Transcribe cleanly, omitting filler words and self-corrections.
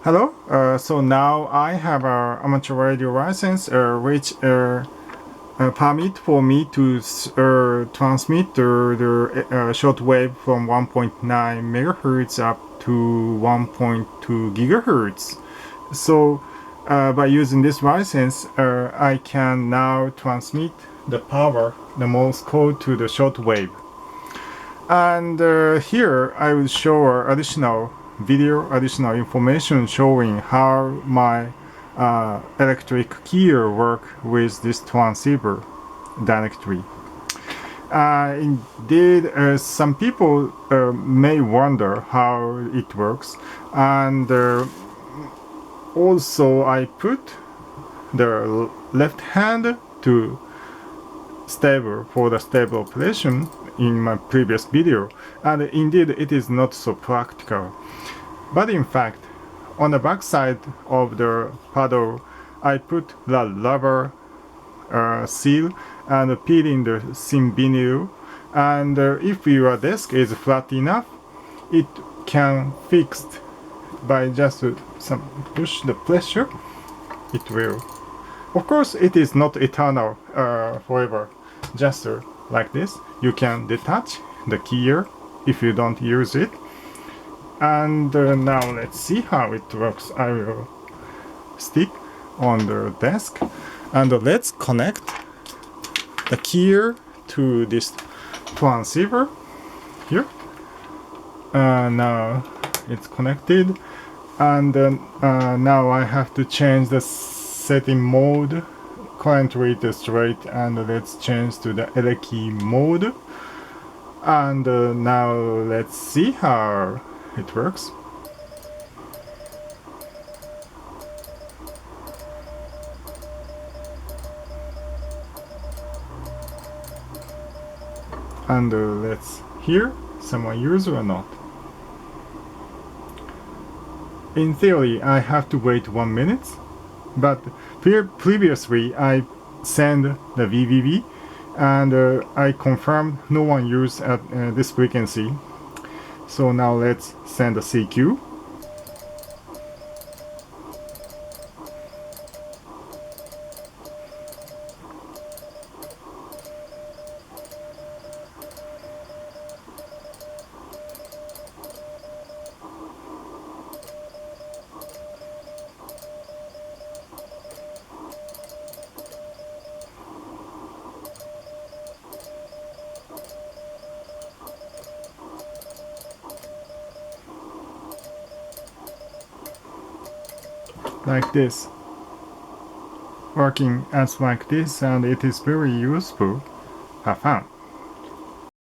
Hello. So now I have a amateur radio license, which permit for me to transmit the shortwave from 1.9 megahertz up to 1.2 gigahertz. So by using this license, I can now transmit the power, the Morse code, to the shortwave. And here I will show additional video, additional information showing how my electric keyer work with this transceiver directly. Indeed, some people may wonder how it works, and also I put the left hand to stable for the stable operation in my previous video, and indeed it is not so practical. But in fact, on the back side of the paddle, I put the rubber seal and peel in the thin vinyl, and if your desk is flat enough, it can fixed by just some push the pressure. It will. Of course, it is not eternal forever. Just like this, you can detach the keyer if you don't use it. And now let's see how it works. I will stick on the desk, and let's connect the keyer to this transceiver here. Now it's connected, and now I have to change the setting mode. Currently it is straight, and let's change to the elec-key mode. And now let's see how it works. And let's hear someone use or not. In theory, I have to wait 1 minute, but previously I sent the VVV, and I confirmed no one used at this frequency. So now let's send a CQ. Like this, working as like this, and it is very useful. Have fun.